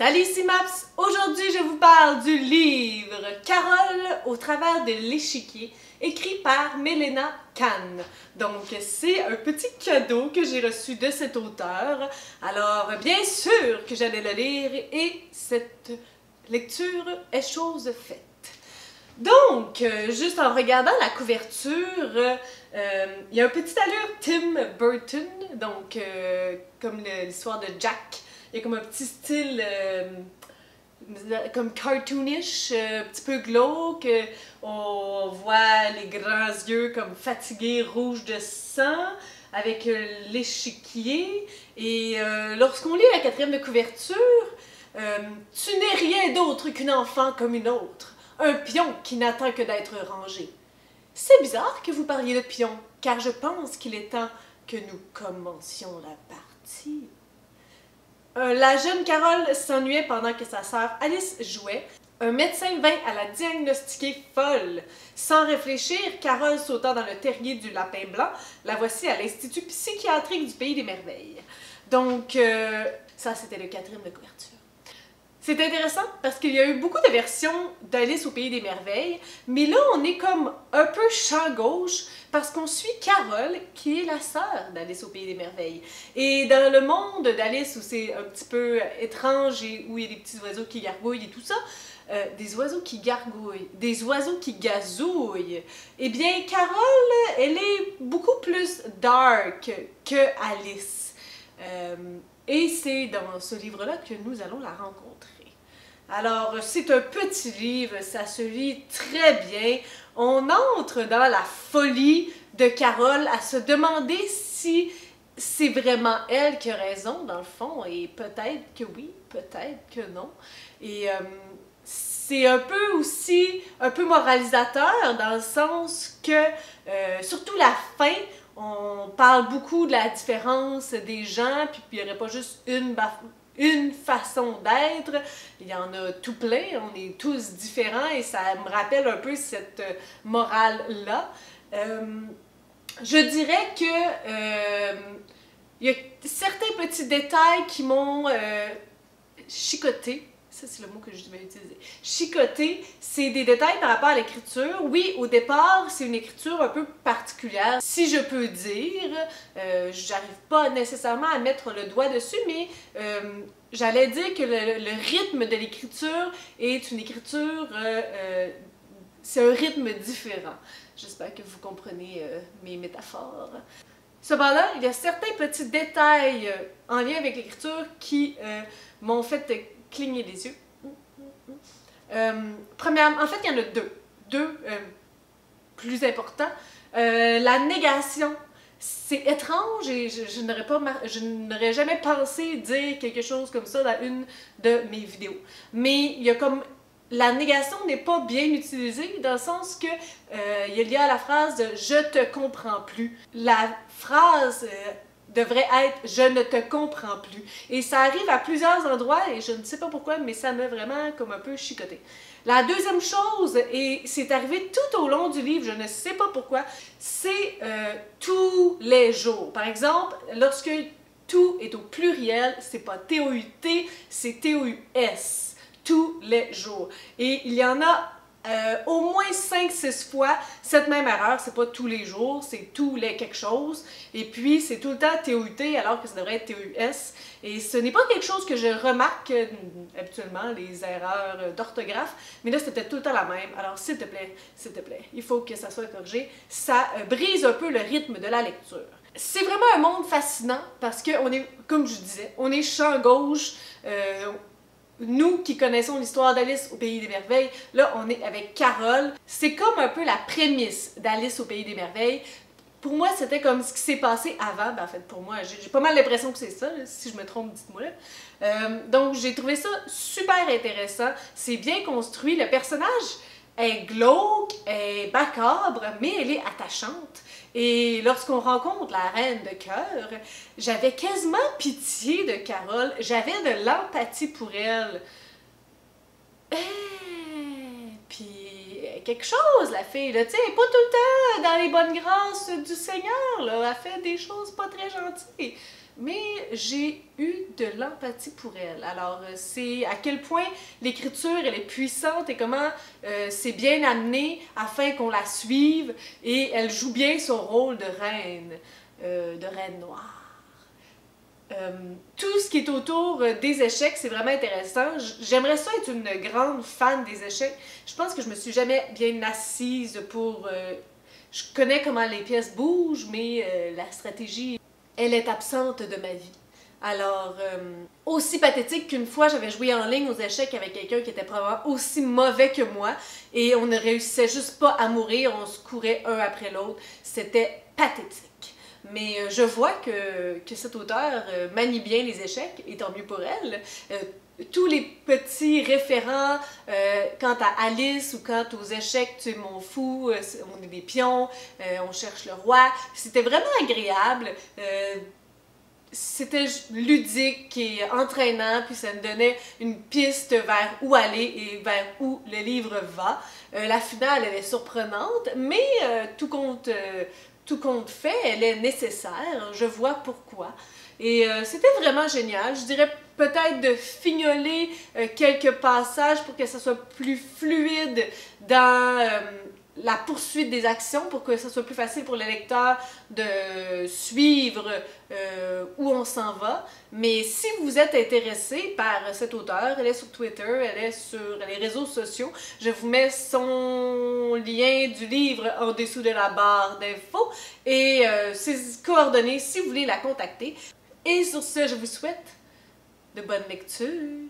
C'est Alice Maps. Aujourd'hui, je vous parle du livre Carole au travers de l'échiquier, écrit par Milena Khan. Donc, c'est un petit cadeau que j'ai reçu de cet auteur. Alors, bien sûr que j'allais le lire et cette lecture est chose faite. Donc, juste en regardant la couverture, il y a un petit allure Tim Burton, donc comme l'histoire de Jack. Il y a comme un petit style comme cartoonish, un petit peu glauque. On voit les grands yeux comme fatigués, rouges de sang, avec l'échiquier. Et lorsqu'on lit la quatrième de couverture, tu n'es rien d'autre qu'une enfant comme une autre. Un pion qui n'attend que d'être rangé. C'est bizarre que vous parliez de pion, car je pense qu'il est temps que nous commencions la partie. La jeune Carole s'ennuyait pendant que sa sœur Alice jouait. Un médecin vint à la diagnostiquer folle. Sans réfléchir, Carole sautant dans le terrier du lapin blanc, la voici à l'Institut psychiatrique du Pays des Merveilles. Donc, ça c'était le quatrième de couverture. C'est intéressant parce qu'il y a eu beaucoup de versions d'Alice au Pays des Merveilles, mais là on est comme un peu champ gauche parce qu'on suit Carole qui est la sœur d'Alice au Pays des Merveilles. Et dans le monde d'Alice où c'est un petit peu étrange et où il y a des petits oiseaux qui gargouillent et tout ça, des oiseaux qui gargouillent, des oiseaux qui gazouillent, eh bien Carole, elle est beaucoup plus dark que Alice. Et c'est dans ce livre-là que nous allons la rencontrer. Alors, c'est un petit livre, ça se lit très bien. On entre dans la folie de Carole à se demander si c'est vraiment elle qui a raison, dans le fond, et peut-être que oui, peut-être que non. Et c'est un peu aussi, un peu moralisateur, dans le sens que, surtout la fin, on parle beaucoup de la différence des gens, puis il n'y aurait pas juste une façon d'être, il y en a tout plein, on est tous différents et ça me rappelle un peu cette morale-là. Je dirais que il y a certains petits détails qui m'ont chicoté. Ça, c'est le mot que je devais utiliser. Chicoter, c'est des détails par rapport à l'écriture. Oui, au départ, c'est une écriture un peu particulière. Si je peux dire, j'arrive pas nécessairement à mettre le doigt dessus, mais j'allais dire que le rythme de l'écriture est une écriture, c'est un rythme différent. J'espère que vous comprenez mes métaphores. Cependant, il y a certains petits détails en lien avec l'écriture qui m'ont fait cligner les yeux. Premièrement, en fait, il y en a deux plus importants. La négation, c'est étrange et je n'aurais jamais pensé dire quelque chose comme ça dans une de mes vidéos. Mais il y a comme la négation n'est pas bien utilisée dans le sens que il y a la phrase de « je te comprends plus ». La phrase devrait être « je ne te comprends plus ». Et ça arrive à plusieurs endroits et je ne sais pas pourquoi, mais ça m'a vraiment comme un peu chicoté. La deuxième chose, et c'est arrivé tout au long du livre, je ne sais pas pourquoi, c'est tous les jours. Par exemple, lorsque tout est au pluriel, c'est pas T-O-U-T, c'est T-O-U-S. Tous les jours. Et il y en a au moins 5-6 fois cette même erreur, c'est pas tous les jours, c'est tous les quelque chose, et puis c'est tout le temps T-O-U-T alors que ça devrait être T-O-U-S, et ce n'est pas quelque chose que je remarque habituellement, les erreurs d'orthographe, mais là c'était tout le temps la même, alors s'il te plaît, il faut que ça soit corrigé, ça brise un peu le rythme de la lecture. C'est vraiment un monde fascinant parce que on est, comme je disais, on est champ gauche, nous qui connaissons l'histoire d'Alice au Pays des Merveilles, là on est avec Carole. C'est comme un peu la prémisse d'Alice au Pays des Merveilles. Pour moi, c'était comme ce qui s'est passé avant. Ben, en fait, pour moi, j'ai pas mal l'impression que c'est ça. Là. Si je me trompe, dites-moi. Donc, j'ai trouvé ça super intéressant. C'est bien construit. Le personnage est glauque, est macabre, mais elle est attachante. Et lorsqu'on rencontre la Reine de Cœur, j'avais quasiment pitié de Carole. J'avais de l'empathie pour elle. Puis, quelque chose, la fille, là, tu sais, elle est pas tout le temps dans les bonnes grâces du Seigneur, là, elle fait des choses pas très gentilles. Mais j'ai eu de l'empathie pour elle. Alors, c'est à quel point l'écriture, elle est puissante et comment c'est bien amené afin qu'on la suive, et elle joue bien son rôle de reine noire. Tout ce qui est autour des échecs, c'est vraiment intéressant. J'aimerais ça être une grande fan des échecs. Je pense que je me suis jamais bien assise pour... je connais comment les pièces bougent, mais la stratégie, elle est absente de ma vie. Alors, aussi pathétique qu'une fois, j'avais joué en ligne aux échecs avec quelqu'un qui était probablement aussi mauvais que moi, et on ne réussissait juste pas à mourir, on se courait un après l'autre. C'était pathétique. Mais je vois que cet auteur manie bien les échecs, et tant mieux pour elle. Tous les petits référents quant à Alice ou quant aux échecs, tu sais, mon fou, on est des pions, on cherche le roi. C'était vraiment agréable. C'était ludique et entraînant, puis ça me donnait une piste vers où aller et vers où le livre va. La finale, elle est surprenante, mais tout compte fait, elle est nécessaire, je vois pourquoi. Et c'était vraiment génial. Je dirais peut-être de fignoler quelques passages pour que ça soit plus fluide dans la poursuite des actions, pour que ça soit plus facile pour le lecteur de suivre où on s'en va. Mais si vous êtes intéressé par cet auteur, elle est sur Twitter, elle est sur les réseaux sociaux. Je vous mets son lien du livre en dessous de la barre d'infos et ses coordonnées si vous voulez la contacter. Et sur ce, je vous souhaite de bonnes lectures.